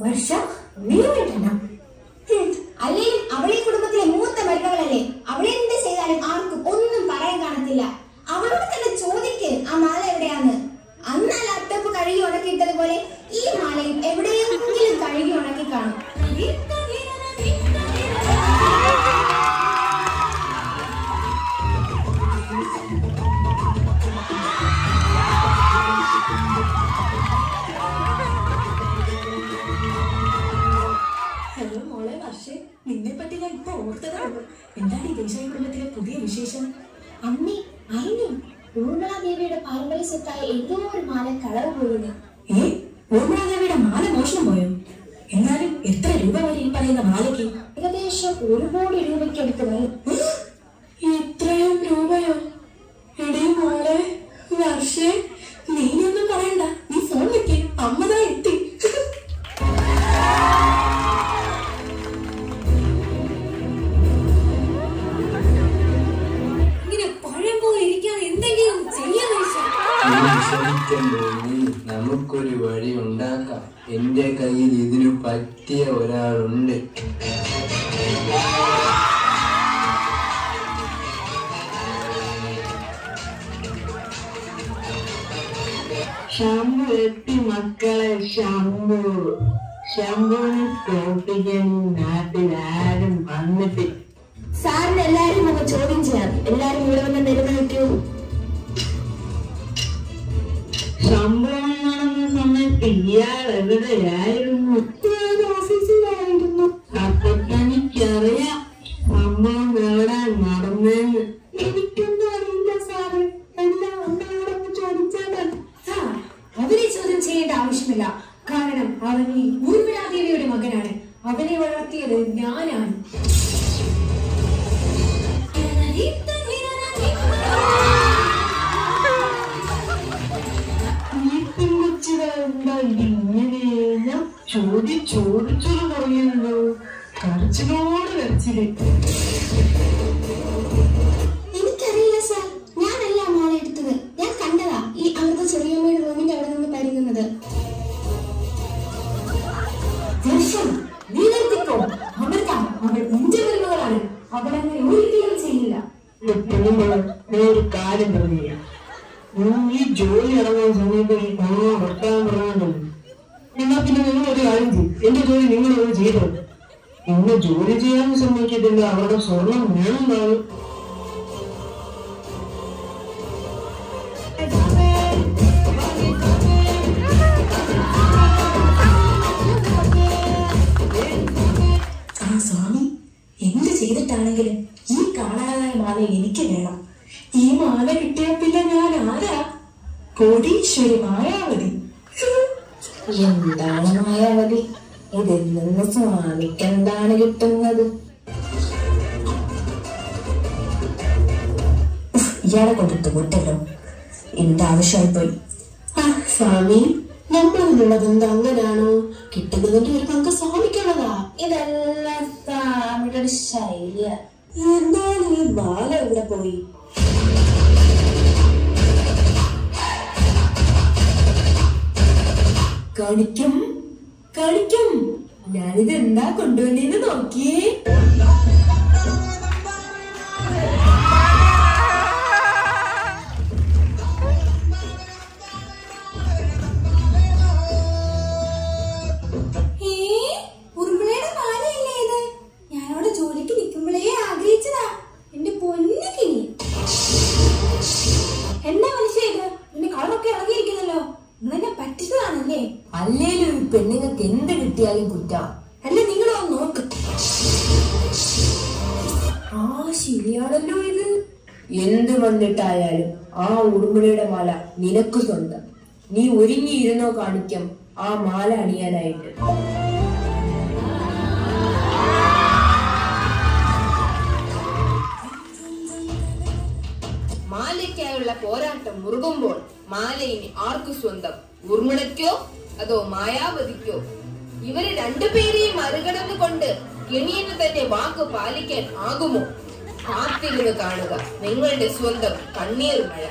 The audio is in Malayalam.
വർഷ അല്ലെങ്കിലും അവളെ കുടുംബത്തിലെ മൂത്ത മരുമകളല്ലേ, അവളെ എന്ത് ചെയ്താലും ആർക്കും ഒന്നും പറയാൻ കാണത്തില്ല. അവളോട് തന്നെ ചോദിക്ക് ആ മാല എവിടെയാന്ന്. അന്ന് ആ ലാപ്ടോപ്പ് കഴുകി ഉണക്കിയിട്ടതുപോലെ ഈ മാലയും എവിടെയെങ്കിലും കഴുകി ഉണക്കി കാണും. ഹലോ മോളെ വർഷേ, നിന്നെ പറ്റി ഞാൻ ഇപ്പൊ ഓർത്തതാണ്. എന്താണ് ഈ ദേശായി കുടുംബത്തിലെ പുതിയ വിശേഷം? അമ്മേ അറിഞ്ഞു, ഊർമിളാദേവിയുടെ പാരമ്പര്യ സ്വത്തായ ഏതോ ഒരു മാല കളവ് പോയിരുന്നു. ഊർമിളാദേവിയുടെ മാല മോഷണം പോയോ? എന്നാലും എത്ര രൂപ വരെ ഈ പറയുന്ന മാലയ്ക്ക്? ഏകദേശം 1 കോടി രൂപയ്ക്ക് അടുത്ത് വരും. ഇത്രയും രൂപയോ? എടീ മോളെ വർഷേ, നീയൊന്നും പറയണ്ട, നീ ഫോൺ വെക്ക്, അമ്മതാ എത്തി. നമുക്കൊരു വഴി ഉണ്ടാക്കാം. എന്റെ കയ്യിൽ ഇതിനു പറ്റിയ ഒരാളുണ്ട്. ശംഭു എത്തി മക്കളെ, ശംഭു. ശംഭുവിനെ തോൽപ്പിക്കാൻ നാട്ടിൽ ആരും വന്നിട്ട്. സാറിന് എല്ലാരും ഒന്ന് ചോദ്യം ചെയ്യാം. എല്ലാരും ഇവിടെ വന്ന് നിലനിൽക്കൂ. സംഭവം നടന്ന സമയത്ത് ഇയാൾ എവിടെയായിരുന്നു? ഞാൻ ഓഫീസിലായിരുന്നു. അപ്പൊ തനിക്കറിയാം സംഭവം എവിടെ നടന്നെന്ന്? എനിക്കൊന്നും അറിയില്ല സാറ്. എല്ലാം അമ്മയോടൊന്ന് ചോദിച്ചാൽ സാർ, അവരെ ചോദ്യം ചെയ്യേണ്ട ആവശ്യമില്ല. കാരണം അവൻ ഈ ഊർമിളാദേവിയുടെ മകനാണ്. അവനെ വളർത്തിയത് ഞാനാണ്. ചോദിച്ചോട് പറയുന്നു. കരച്ചിലോട് കരച്ചില്. എനിക്കറിയില്ല സാർ, ഞാനല്ല മാല എടുത്തത്. ഞാൻ കണ്ടതാ ഈ അമൃത ചെറിയമ്മയുടെ റൂമിന്റെ അവിടെ നിന്ന് പരിങ്ങുന്നത്. നീ നിർത്തിക്കോ. അമൃത അവൾ എന്റെ മരുമകളാണ്. അവളങ്ങനെ ഒരിക്കലും ചെയ്യില്ല. ഒരു കാര്യം പറഞ്ഞില്ല. ഈ ജോലി ഇറങ്ങുന്ന സമയത്ത് ഈ ഭർത്താവ് പറയാനുണ്ട്. എന്നാ പിന്നെ നിങ്ങളൊരു കാര്യം ചെയ്യും, എന്റെ ജോലി നിങ്ങളൊന്ന് ചെയ്തോ. എന്നെ ജോലി ചെയ്യാൻ സമ്മതിക്കത്തില്ല, അവരുടെ സ്വർണം വേണമെന്നാണ്. ആ സ്വാമി, എന്ത് ചെയ്തിട്ടാണെങ്കിലും ഈ കാണാനായ മാല എനിക്ക് വേണം. ഈ മാല കിട്ടിയ പിന്നെ ഞാൻ ആരാ? കോടീശ്വരി മായാവതി. എന്താണ് മായാവതി? ഇതിൽ നിന്ന് സ്വാമിക്ക് എന്താണ് കിട്ടുന്നത്? ഇയാളെ കൊണ്ടിട്ട് വിട്ടല്ലോ, എന്റെ ആവശ്യമായി പോയി. ആ സ്വാമി, നമ്മളിലുള്ളത് എന്താ അങ്ങനാണോ? കിട്ടുന്നതിന്റെ ഒരു പങ്ക് സ്വാമിക്കുള്ളതാ. ഇതെല്ലാം സ്വാമിയുടെ ഒരു ശൈലിയാ. എന്നാലും ഈ മാല എവിടെ പോയി? കളിക്കും കളിക്കും. ഞാനിത് എന്താ കൊണ്ടുവന്നേന്ന് നോക്കിയേ. ഉറുമ്പിളയുടെ മാലയല്ലേ ഇത്? ഞാനവിടെ ജോലിക്ക് നിൽക്കുമ്പോഴേ ആഗ്രഹിച്ചതാ. എന്റെ പൊന്നിക്കിനി. എന്താ മനുഷ്യ ഇത്? എന്റെ കളറൊക്കെ ഇളകിയിരിക്കുന്നല്ലോ. നിങ്ങളെന്നെ പറ്റിച്ചതാണല്ലേ? അല്ലേലും ഒരു പെണ്ണുങ്ങൾക്ക് എന്ത് കിട്ടിയാലും കുറ്റാ. അല്ല, നിങ്ങളോ നോക്ക്. ആ ശരിയാണല്ലോ ഇത്. എന്ത് വന്നിട്ടായാലും ആ ഉറുമ്പിളയുടെ മാല നിനക്ക് സ്വന്തം. നീ ഒരുങ്ങിയിരുന്നോ കാണിക്കാം ആ മാല അണിയാനായിട്ട്. മാലയ്ക്കായുള്ള പോരാട്ടം മുറുകുമ്പോൾ മാല ഇനി ആർക്കു സ്വന്തം? ഉർമിളയ്ക്കോ അതോ മായാവതിക്കോ? ഇവര് രണ്ടുപേരെയും മറികടന്നുകൊണ്ട് ഗണിയന് തന്നെ വാക്ക് പാലിക്കാൻ ആകുമോ? കാത്തിരുന്ന് കാണുക നിങ്ങളുടെ സ്വന്തം കണ്ണീർ മഴ.